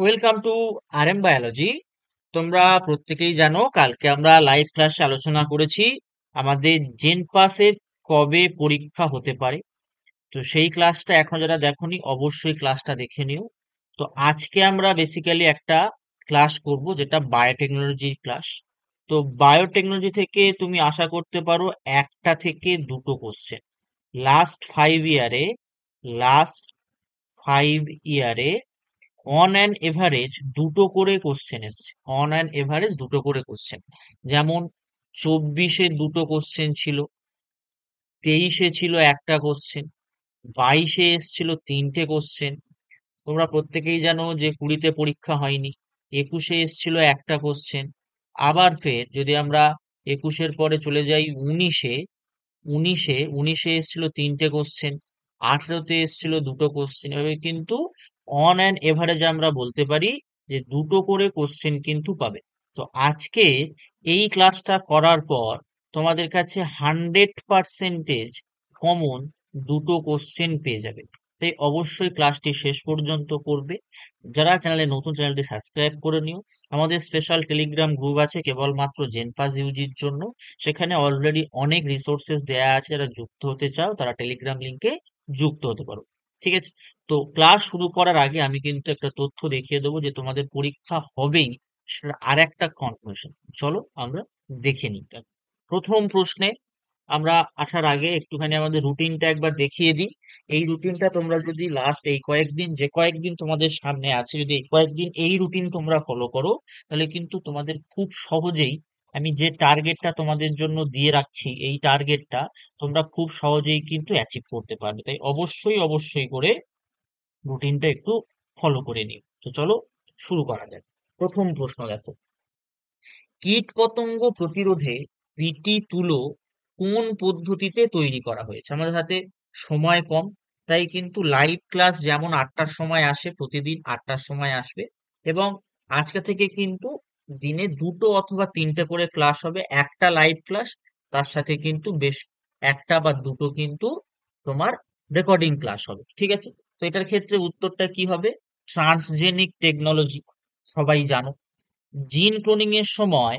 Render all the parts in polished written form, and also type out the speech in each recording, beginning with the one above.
Welcome to RM biology. তোমরা প্রত্যেকেই জানো কালকে আমরা লাইভ ক্লাসে আলোচনা করেছি আমাদের জেন পাসের কবে পরীক্ষা হতে পারে। তো সেই ক্লাসটা এখন যারা দেখোনি অবশ্যই ক্লাসটা দেখে নিও। তো আজকে আমরা বেসিক্যালি একটা ক্লাস করব যেটা বায়োটেকনোলজি ক্লাস। তো বায়োটেকনোলজি থেকে তুমি আশা করতে পারো একটা থেকে দুটো কোশ্চেন। লাস্ট ফাইভ ইয়ারে লাস্ট ফাইভ ইয়ারে অন অ্যান এভারেজ দুটো করে কোশ্চেন এসছে। অন অ্যান এভারেজ দুটো করে কোশ্চেন। যেমন 24-এ দুটো কোশ্চেন ছিল, 23-এ ছিল একটা কোশ্চেন, 22-এ এসছিল তিনটে কোশ্চেন। তোমরা প্রত্যেকেই জানো যে 20-তে পরীক্ষা হয়নি, 21-এ এসছিল একটা কোশ্চেন। আবার ফের যদি আমরা 21-এর পরে চলে যাই 19-এ, 19-এ এসছিল তিনটে কোশ্চেন, 18-তে এসছিল দুটো কোশ্চেন। এভাবে কিন্তু অন অ্যান এভারেজ আমরা বলতে পারি যে দুটো করে কোশ্চেন কিন্তু পাবে। তো আজকে এই ক্লাসটা করার পর তোমাদের কাছে 100% কমন দুটো কোশ্চেন পেয়ে যাবে। তাই অবশ্যই ক্লাসটি শেষ পর্যন্ত করবে। যারা চ্যানেলে নতুন, চ্যানেলটি সাবস্ক্রাইব করে নিও। আমাদের স্পেশাল টেলিগ্রাম গ্রুপ আছে কেবলমাত্র জেনপাস ইউজির জন্য। সেখানে অলরেডি অনেক রিসোর্সেস দেয়া আছে, যারা যুক্ত হতে চাও তারা টেলিগ্রাম লিংকে যুক্ত হতে পারো। ঠিক আছে? তো ক্লাস শুরু করার আগে আমি কিন্তু একটা তথ্য দেখিয়ে দেবো যে তোমাদের পরীক্ষা হবেই, সেটার আর একটা কনফার্মেশন। চলো আমরা দেখে নিই। প্রথম প্রশ্নে আমরা আসার আগে একটুখানি আমাদের রুটিনটা একবার দেখিয়ে দিই। এই রুটিনটা তোমরা যদি লাস্ট এই কয়েকদিন, যে কয়েকদিন তোমাদের সামনে আছে, যদি এই কয়েকদিন এই রুটিন তোমরা ফলো করো, তাহলে কিন্তু তোমাদের খুব সহজেই, আমি যে টার্গেটটা তোমাদের জন্য দিয়ে রাখছি এই টার্গেটটা তোমরা খুব সহজেই কিন্তু অ্যাচিভ করতে পারবে। তাই অবশ্যই অবশ্যই করে রুটিনটা একটু ফলো করে নিও। তো চলো শুরু করা যাক। প্রথম প্রশ্ন দেখো, কীটপতঙ্গ প্রতিরোধে বিটি তুলো কোন পদ্ধতিতে তৈরি করা হয়েছে? আমাদের হাতে সময় কম, তাই কিন্তু লাইভ ক্লাস যেমন 8টার সময় আসে, প্রতিদিন 8টার সময় আসবে। এবং আজকে থেকে কিন্তু দিনে দুটো অথবা তিনটে করে ক্লাস হবে। একটা লাইভ ক্লাস, তার সাথে কিন্তু বেশ একটা বা দুটো কিন্তু তোমার রেকর্ডিং ক্লাস হবে। ঠিক আছে? তো এটার ক্ষেত্রে উত্তরটা কি হবে? ট্রান্সজেনিক টেকনোলজি, সবাই জানো। জিন ক্লোনিং এর সময়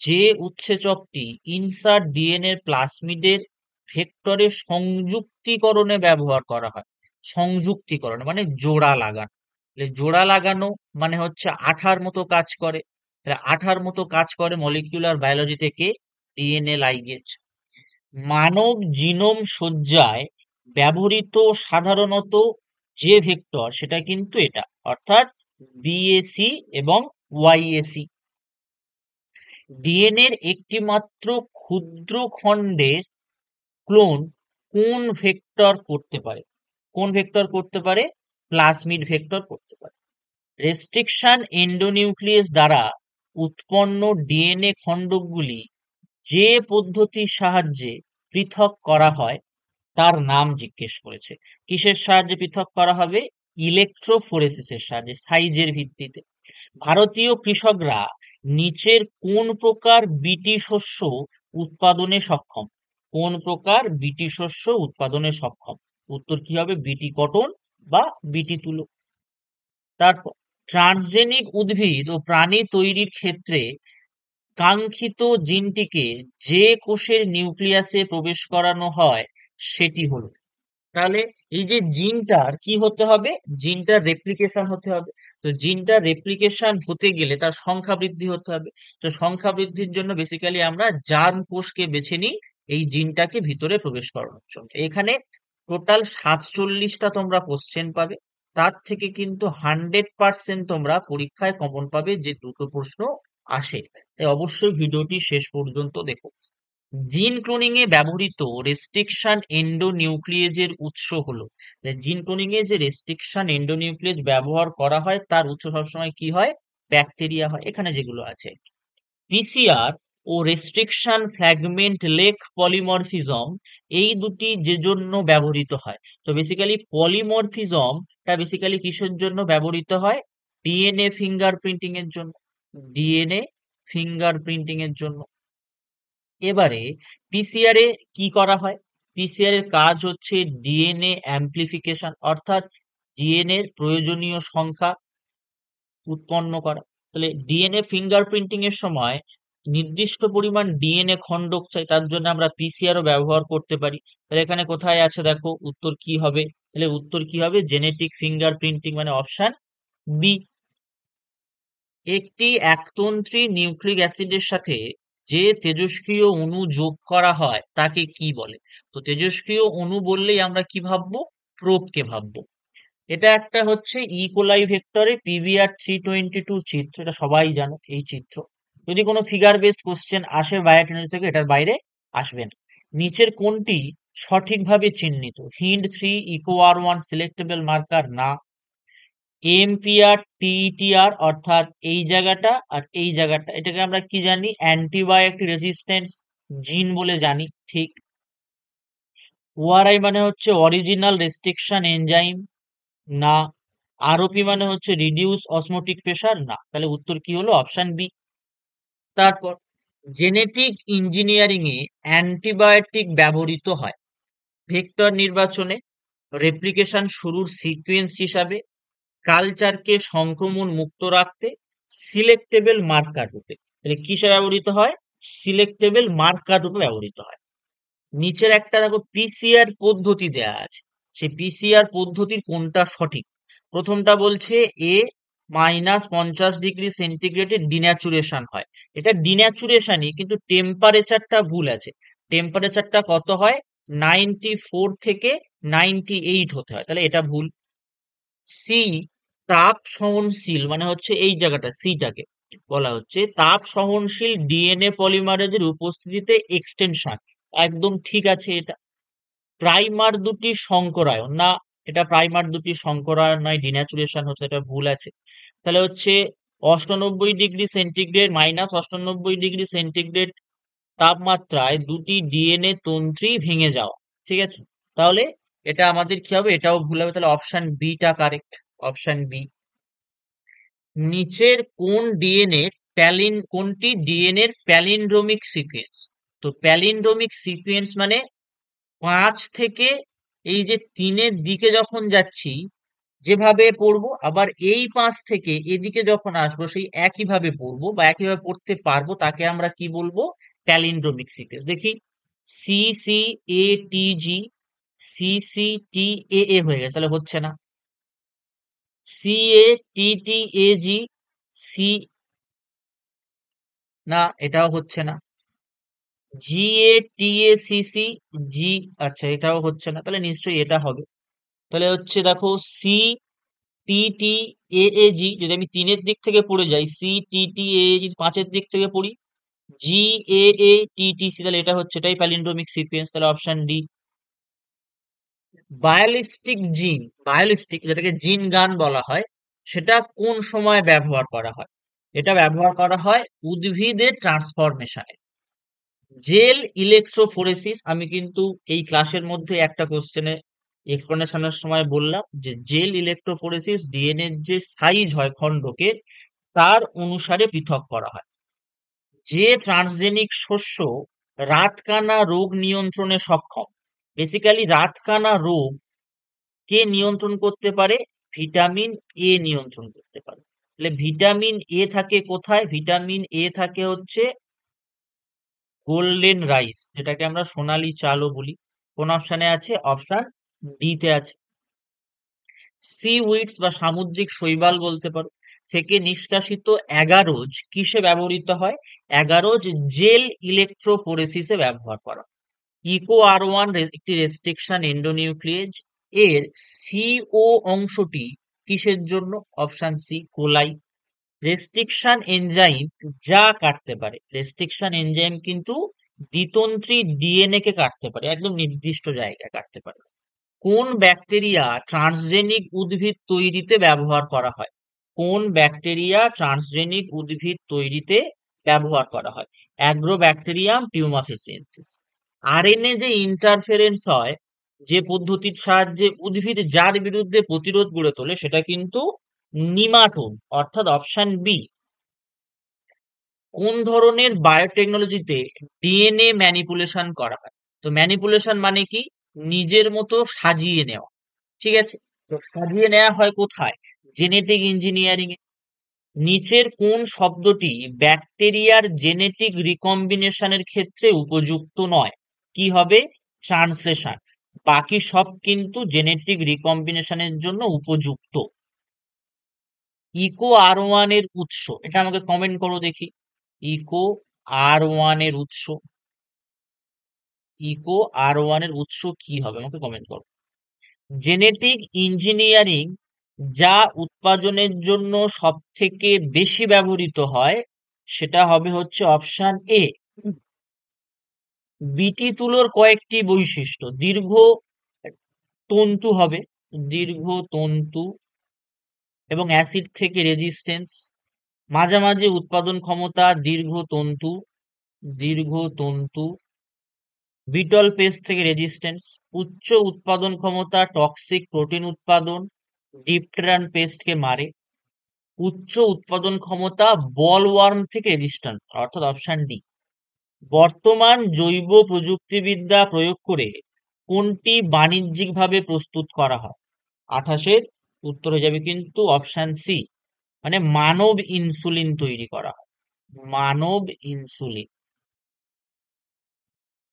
যে উৎসেচকটি ইনসার্ট ডিএনএ প্লাসমিডের ভেক্টরের সংযুক্তিকরণে ব্যবহার করা হয়। সংযুক্তিকরণ মানে জোড়া লাগানো। তাহলে জোড়া লাগানো মানে হচ্ছে আঠার মতো কাজ করে। তাহলে আঠার মতো কাজ করে মলিকিউলার বায়োলজি থেকে ডিএনএ লাইগেজ। মানব জিনোম সজ্জায় ব্যবহৃত সাধারণত যে ভেক্টর সেটা কিন্তু এটা, অর্থাৎ বিএসি এবং ওয়াইএসি। ডিএনএর একটি মাত্র ক্ষুদ্র খণ্ডের ক্লোন কোন ভেক্টর করতে পারে? কোন ভেক্টর করতে পারে? প্লাসমিড ভেক্টর করতে পারে। রেস্ট্রিকশন এন্ডোনিউক্লিয়াস দ্বারা উৎপন্ন ডিএনএ খণ্ডগুলি যে পদ্ধতির সাহায্যে পৃথক করা হয় তার নাম জিজ্ঞেস করেছে। কিসের সাহায্যে পৃথক করা হবে? ইলেকট্রোফোরেসিসের সাহায্যে, সাইজের ভিত্তিতে। ভারতীয় কৃষকরা নিচের কোন প্রকার বিটি শস্য উৎপাদনে সক্ষম? কোন প্রকার বিটি শস্য উৎপাদনে সক্ষম? উত্তর কি হবে? বিটি কটন বা বিটি তুলো। তারপর ট্রান্সজেনিক উদ্ভিদ ও প্রাণী তৈরির ক্ষেত্রে কাঙ্ক্ষিত জিনটিকে যে কোষের নিউক্লিয়াসে প্রবেশ করানো হয় সেটি হলো। তাহলে এই যে জিনটার কি হতে হবে? জিনটার রেপ্লিকেশন হতে হবে। তো জিনটার রেপ্লিকেশন হতে গেলে তার সংখ্যা বৃদ্ধি হতে হবে। তো সংখ্যা বৃদ্ধির জন্য বেসিক্যালি আমরা জার্ম কোষকে বেছে নিই এই জিনটাকে ভিতরে প্রবেশ করানোর জন্য। এখানে টোটাল 47টা তোমরা কোশ্চেন পাবে। তার থেকে কিন্তু 100% তোমরা পরীক্ষায় কমন পাবে যে দুটো প্রশ্ন আসে। তাই অবশ্যই ভিডিওটি শেষ পর্যন্ত দেখো। জিন ক্লোনিং এ ব্যবহৃত রেস্ট্রিকশন এন্ডোনিউক্লিয়েজের উৎস হলো, জিন ক্লোনিং এ যে রেস্ট্রিকশন এন্ডোনিউক্লিয়েজ ব্যবহার করা হয় তার উৎস সবসময় কি হয়? ব্যাকটেরিয়া হয়, এখানে যেগুলো আছে। পিসিআর ও রেস্ট্রিকশন ফ্র্যাগমেন্ট লেক পলিমরফিজম এই দুটি যে জন্য ব্যবহৃত হয়। তো বেসিক্যালি পলিমরফিজমটা বেসিক্যালি কিসের জন্য ব্যবহৃত হয়? ডিএনএ ফিঙ্গারপ্রিন্টিং এর জন্য। ডিএনএ ফিঙ্গারপ্রিন্টিং এর জন্য। এবারে পিসিআর এ কি করা হয়? পিসিআর এর কাজ হচ্ছে ডিএনএ অ্যামপ্লিফিকেশন, অর্থাৎ ডিএনএ এর প্রয়োজনীয় সংখ্যা উৎপন্ন করা। তাহলে ডিএনএ ফিঙ্গারপ্রিন্টিং এর সময় নির্দিষ্ট পরিমাণ ডিএনএ খণ্ডক চাই, তার জন্য আমরা পিসিআরও ব্যবহার করতে পারি। তাহলে এখানে কোথায় আছে দেখো, উত্তর কি হবে? তাহলে উত্তর কি হবে? জেনেটিক ফিঙ্গারপ্রিন্টিং, মানে অপশন বি। একটি একতন্ত্রী নিউক্লিক অ্যাসিডের সাথে যে তেজস্ক্রিয় অণু যোগ করা হয় তাকে কি বলে? তো তেজস্ক্রিয় অণু বললেই আমরা কি ভাববো? প্রোবকে ভাববো। এটা একটা হচ্ছে ইকোলাই ভেক্টরে PBR 322 চিত্র, এটা সবাই জানো এই চিত্র। যদি কোনো ফিগার বেসড কোশ্চেন আসে বায়োটেকনোলজি থেকে, এটার বাইরে আসবে না। নিচের কোনটি সঠিকভাবে চিহ্নিত? HindIII, EcoR1 সিলেক্টেবল মার্কার না। AMPR TETR অর্থাৎ এই জায়গাটা আর এই জায়গাটা, এটাকে আমরা কি জানি? অ্যান্টিবায়োটিক রেজিস্ট্যান্স জিন বলে জানি, ঠিক। ORI মানে হচ্ছে অরিজিনাল রেস্ট্রিকশন এনজাইম, না। আরওপি মানে হচ্ছে রিডিউস অসমোটিক প্রেসার, না। তাহলে উত্তর কি হলো? Option B. তারপর জেনেটিক ইঞ্জিনিয়ারিং এ অ্যান্টিবায়োটিক ব্যবহৃত হয় ভেক্টর নির্বাচনে, রেপ্লিকেশন শুরুর সিকোয়েন্স হিসাবে, কালচারকে সংক্রমণ মুক্ত রাখতে, সিলেক্টেবল মার্কার রূপে। তাহলে কিসে ব্যবহৃত হয়? সিলেক্টেবল মার্কার রূপে ব্যবহৃত হয়। নিচের একটা দেখো পিসিআর পদ্ধতি দেয়া আছে, সেই পিসিআর পদ্ধতির কোনটা সঠিক? প্রথমটা বলছে এ -50 ডিগ্রি সেন্টিগ্রেডে ডিন্যাচুরেশন হয়। এটা ডিন্যাচুরেশনই, কিন্তু টেম্পারেচারটা ভুল আছে। টেম্পারেচারটা কত হয়? 94 থেকে 98 হতে হয়, তাহলে এটা ভুল। সি তাপ সহনশীল, মানে হচ্ছে এই জায়গাটা সিটাকে বলা হচ্ছে তাপ সহনশীল ডিএনএ পলিমারেজের উপস্থিতিতে এক্সটেনশন, একদম ঠিক আছে এটা। প্রাইমার দুটি সংকরায়ন, না। এটা প্রাইমার দুটি সংকরায়ন নয়, ডিন্যাচুরেশন হচ্ছে, এটা ভুল আছে। তাহলে হচ্ছে 98 ডিগ্রি সেন্টিগ্রেড -98 ডিগ্রি সেন্টিগ্রেড তাপমাত্রায় দুটি ডিএনএ তন্ত্রী ভেঙে যাওয়া, ঠিক আছে। তাহলে এটা আমাদের কি হবে? এটাও ভুল হবে, তাহলে option beta correct, option B. নিচের কোনটি ডিএনএ এর প্যালিন্ড্রোমিক সিকোয়েন্স? তো প্যালিন্ড্রোমিক সিকোয়েন্স মানে 5 থেকে এই যে 3-এর দিকে যখন যাচ্ছি যেভাবে পড়বো, আবার এই 5 থেকে এদিকে যখন আসবো সেই একইভাবে পড়বো বা একইভাবে পড়তে পারবো, তাকে আমরা কি বলবো? প্যালিন্ড্রোমিক সিকোয়েন্স। দেখি, CCATG, CCTAA হয়ে গেছে, তাহলে হচ্ছে না। CATTAG, সি, না, এটাও হচ্ছে না। GATACC, জি, আচ্ছা এটাও হচ্ছে না, তাহলে নিশ্চয়ই এটা হবে। তাহলে হচ্ছে দেখো CTTAAG, যদি আমি 3-এর দিক থেকে পড়ে যাই, CTTAAG 5-এর দিক থেকে পড়ি, GAATTC, তাহলে এটা হচ্ছে, এটাই প্যালিন্ড্রোমিক সিকোয়েন্স, তাহলে অপশন ডি। বায়োলিস্টিক যেটাকে জিন গান বলা হয়, সেটা কোন সময় ব্যবহার করা হয়? এটা ব্যবহার করা হয় উদ্ভিদের ট্রান্সফরমেশনে। জেল ইলেকট্রোফোরেসিস, আমি কিন্তু এই ক্লাসের মধ্যে একটা কোশ্চেনে এক্সপ্লেনেশনের সময় বললাম যে জেল ইলেকট্রোফোরেসিস ডিএনএ যে সাইজ হয় খণ্ডকে, তার অনুসারে পৃথক করা হয়। যে ট্রান্সজেনিক শস্য রাতকানা রোগ নিয়ন্ত্রণে সক্ষম, বেসিক্যালি রাতকানা রোগ কে নিয়ন্ত্রণ করতে পারে? ভিটামিন এ নিয়ন্ত্রণ করতে পারে। তাহলে ভিটামিন এ থাকে কোথায়? ভিটামিন এ থাকে হচ্ছে গোল্ডেন রাইস, যেটাকে আমরা সোনালী চালও বলি। কোন অপশনে আছে? অপশন ডি তে আছে। সি উইডস বা সামুদ্রিক শৈবাল বলতে পারো, থেকে নিষ্কাশিত অ্যাগারোজ কিসে ব্যবহৃত হয়? অ্যাগারোজ জেল ইলেকট্রোফোরেসিসে ব্যবহার করা। EcoR1 একটি রেস্ট্রিকশন এন্ডোনিউক্লিয়েজ, এর সিও অংশটি কিসের জন্য? Option C, coli. Restriction enzyme যা কাটতে পারে, রেস্ট্রিকশন এনজাইম কিন্তু দ্বিতন্ত্রী ডিএনএ কে কাটতে পারে, একদম নির্দিষ্ট জায়গায় কাটতে পারে। কোন ব্যাকটেরিয়া ট্রান্সজেনিক উদ্ভিদ তৈরিতে ব্যবহার করা হয়? কোন ব্যাকটেরিয়া ট্রান্সজেনিক উদ্ভিদ তৈরিতে ব্যবহার করা হয়? অ্যাগ্রোব্যাকটেরিয়াম টিউমাফেসিয়েন্সিস। আরএনএ যে ইন্টারফেরেন্স হয়, যে পদ্ধতির সাহায্যে উদ্ভিদ যার বিরুদ্ধে প্রতিরোধ গড়ে তোলে, সেটা কিন্তু নিমাটোড, অর্থাৎ অপশন বি। কোন ধরনের বায়োটেকনোলজিতে ডিএনএ ম্যানিপুলেশন করা হয়? তো ম্যানিপুলেশন মানে কি? নিজের মতো সাজিয়ে নেওয়া, ঠিক আছে। তো সাজিয়ে নেওয়া হয় কোথায়? জেনেটিক ইঞ্জিনিয়ারিং এ। নিচের কোন শব্দটি ব্যাকটেরিয়ার জেনেটিক রিকম্বিনেশনের ক্ষেত্রে উপযুক্ত নয়? কি হবে? ট্রান্সলেশন। বাকি সব কিন্তু জেনেটিক রিকম্বিনেশনের জন্য উপযুক্ত। ইকো আর এর উৎস, এটা আমাকে কমেন্ট করো দেখি। ইকো আর এর উৎস, ইকো আর এর উৎস কি হবে আমাকে কমেন্ট করো। জেনেটিক ইঞ্জিনিয়ারিং যা উৎপাদনের জন্য সব থেকে বেশি ব্যবহৃত হয় সেটা হবে হচ্ছে অপশন এ। বিটি তুলোর কয়েকটি বৈশিষ্ট্য, দীর্ঘ তন্তু হবে, দীর্ঘ তন্তু এবং অ্যাসিড থেকে রেজিস্ট্যান্স, মাঝামাঝি উৎপাদন ক্ষমতা, দীর্ঘ তন্তু, দীর্ঘ তন্তু, বিটল পেস্ট থেকে রেজিস্ট্যান্স, উচ্চ উৎপাদন ক্ষমতা, টক্সিক প্রোটিন উৎপাদন, ডিপটেরান পেস্টকে মারে, উচ্চ উৎপাদন ক্ষমতা, বলওয়ার্ম থেকে রেজিস্ট্যান্ট, অর্থাৎ অপশন ডি। বর্তমান জৈব প্রযুক্তিবিদ্যা প্রয়োগ করে কোনটি বাণিজ্যিকভাবে প্রস্তুত করা হয়? 28-এর উত্তর হয়ে যাবে কিন্তু অপশন সি, মানে মানব ইনসুলিন তৈরি করা হয়, মানব ইনসুলিন।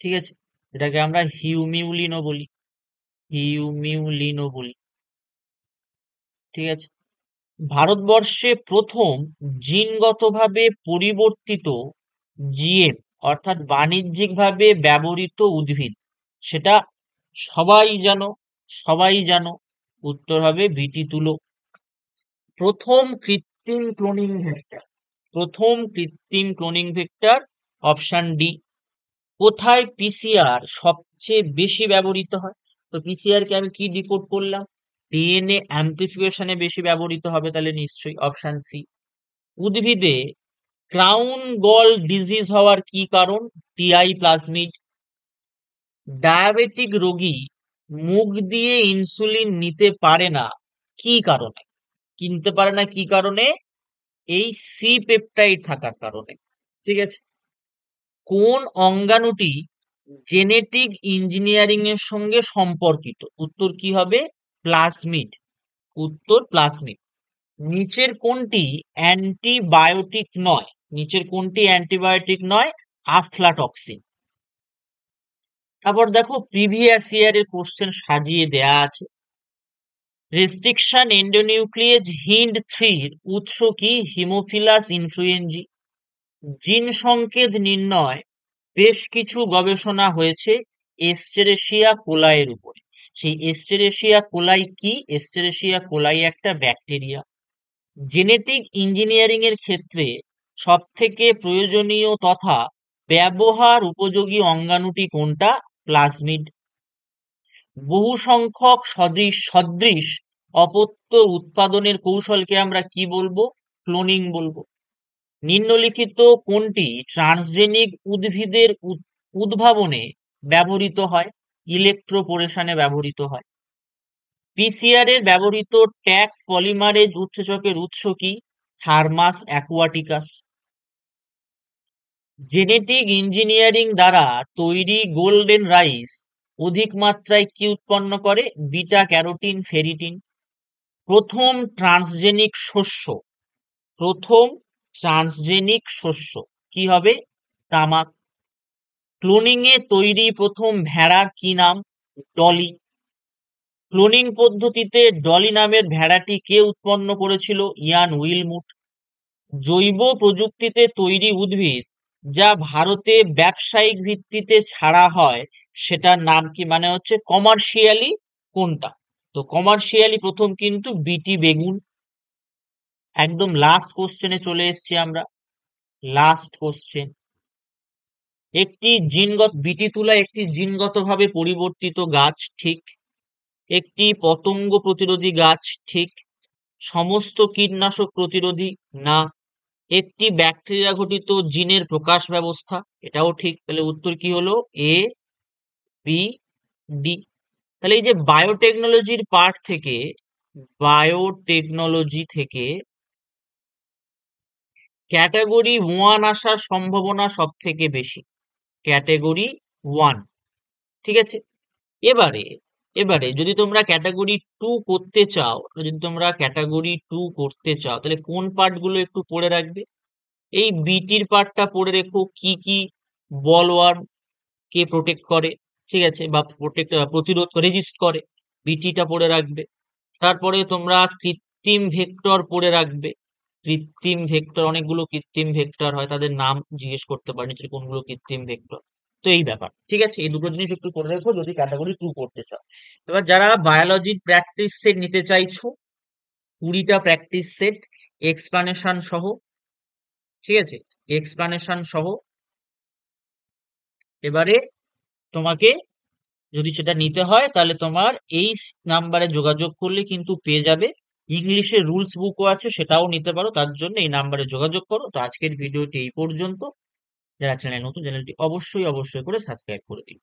ঠিক আছে, এটাকে আমরা হিউমিউলিনও বলি, হিউমিউলিনও বলি। ঠিক আছে, ভারতবর্ষে প্রথম জিনগতভাবে পরিবর্তিত জিএম অর্থাৎ বাণিজ্যিকভাবে ব্যবহৃত উদ্ভিদ, সেটা সবাই জানো, সবাই জানো, উত্তর হবে বিটি তুলো। প্রথম কৃত্রিম ক্লোনিং ভেক্টর, প্রথম কৃত্রিম ক্লোনিং ভেক্টর অপশন ডি। কোথায় পিসিআর সবচেয়ে বেশি ব্যবহৃত হয়? তো পিসিআর কে আমি কি ডিকোড করলাম? ডিএনএ অ্যামপ্লিফিকেশনে বেশি ব্যবহৃত হবে, তাহলে নিশ্চয়ই অপশন সি। উদ্ভিদে ক্রাউন গল ডিজিজ হওয়ার কি কারণ? TI plasmid. ডায়াবেটিক রোগী মুখ দিয়ে ইনসুলিন নিতে পারে না কি কারণে? কিনতে পারে না কি কারণে? এই সি পেপটাইড থাকার কারণে। ঠিক আছে, কোন অঙ্গাণুটি জেনেটিক ইঞ্জিনিয়ারিং এর সঙ্গে সম্পর্কিত? উত্তর কি হবে? প্লাজমিড, উত্তর প্লাজমিড। নিচের কোনটি অ্যান্টিবায়োটিক নয়? নিচের কোনটি অ্যান্টিবায়োটিক নয়? আফলাটক্সিন। তারপর দেখো প্রিভিয়াস ইয়ারের কোশ্চেন সাজিয়ে দেয়া আছে। রেস্ট্রিকশন এন্ডোনিউক্লিয়েজ হিন্ড 3 উৎস কি? Haemophilus influenzae. জিন সংকেত নির্ণয় বেশ কিছু গবেষণা হয়েছে এস্টেরেশিয়া কোলাইয়ের উপরে। সেই এস্টেরেশিয়া কোলাই কি? এস্টেরেশিয়া কোলাই একটা ব্যাকটেরিয়া। জেনেটিক ইঞ্জিনিয়ারিং এর ক্ষেত্রে সব থেকে প্রয়োজনীয় তথা ব্যবহার উপযোগী অঙ্গাণুটি কোনটা? প্লাজমিড। বহু সংখ্যক সদৃশ অপত্য উৎপাদনের কৌশলকে আমরা কি বলবো? ক্লোনিং বলবো। নিম্নলিখিত কোনটি ট্রান্সজেনিক উদ্ভিদের উদ্ভাবনে ব্যবহৃত হয়? ইলেকট্রোপোরেশনে ব্যবহৃত হয়। পিসিআর এর ব্যবহৃত ট্যাগ পলিমারেজ উৎসেচকের উৎস কি? থার্মাস অ্যাকুয়াটিকাস। জেনেটিক ইঞ্জিনিয়ারিং দ্বারা তৈরি গোল্ডেন রাইস অধিক মাত্রায় কি উৎপন্ন করে? Beta carotene, ferritin. প্রথম ট্রান্সজেনিক শস্য, প্রথম ট্রান্সজেনিক শস্য কি হবে? তামাক। ক্লোনিং এ তৈরি প্রথম ভেড়ার কি নাম? ডলি। ক্লোনিং পদ্ধতিতে ডলি নামের ভেড়াটি কে উৎপন্ন করেছিল? Ian Wilmut. জৈব প্রযুক্তিতে তৈরি উদ্ভিদ যা ভারতে ব্যবসায়িক ভিত্তিতে ছাড়া হয় সেটার নাম কি? মানে হচ্ছে কমার্শিয়ালি কোনটা? তো কমার্শিয়ালি প্রথম কিন্তু বিটি বেগুন। একদম লাস্ট কোশ্চেনে চলে এসেছি আমরা, লাস্ট কোশ্চেন। একটি জিনগত, বিটি তুলা একটি জিনগতভাবে পরিবর্তিত গাছ, ঠিক। একটি পতঙ্গ প্রতিরোধী গাছ, ঠিক। সমস্ত কীটনাশক প্রতিরোধী, না। একটি ব্যাকটেরিয়া ঘটিত জিনের প্রকাশ ব্যবস্থা, এটাও ঠিক। তাহলে উত্তর কি হলো? এ, বি, ডি। তাহলে এই যে বায়োটেকনোলজির পার্ট থেকে, বায়োটেকনোলজি থেকে ক্যাটাগরি 1 আসার সম্ভাবনা সব থেকে বেশি, ক্যাটাগরি 1। ঠিক আছে, এবারে এবারে যদি তোমরা ক্যাটাগরি 2 করতে চাও, তাহলে কোন পার্ট গুলো একটু পড়ে রাখবে? এই বিটির পার্টটা পড়ে রেখো, কি কি বলওয়ার্ম কে প্রোটেক্ট করে, ঠিক আছে, বা প্রতিরোধ রেজিস্ট করে, বিটিটা পড়ে রাখবে। তারপরে তোমরা কৃত্রিম ভেক্টর পড়ে রাখবে। কৃত্রিম ভেক্টর, অনেকগুলো কৃত্রিম ভেক্টর হয়, তাদের নাম জিজ্ঞেস করতে পারে নিচে কোনগুলো কৃত্রিম ভেক্টর। তো এই ব্যাপার, ঠিক আছে, এই দুটো জিনিস একটু করে রেখো যদি ক্যাটাগরি 2 করতে চাও। এবার যারা বায়োলজির প্র্যাকটিস সেট নিতে চাইছো, 20টা প্র্যাকটিস সেট এক্সপ্লানেশন সহ, ঠিক আছে, এক্সপ্লানেশন সহ, এবারে তোমাকে যদি সেটা নিতে হয় তাহলে তোমার এই নাম্বারে যোগাযোগ করলে কিন্তু পেয়ে যাবে। ইংলিশের রুলস বুকও আছে, সেটাও নিতে পারো, তার জন্য এই নাম্বারে যোগাযোগ করো। তো আজকের ভিডিওটি এই পর্যন্ত। যারা চ্যানেল নতুন, চ্যানেলটি অবশ্যই অবশ্যই করে সাবস্ক্রাইব করে দিন।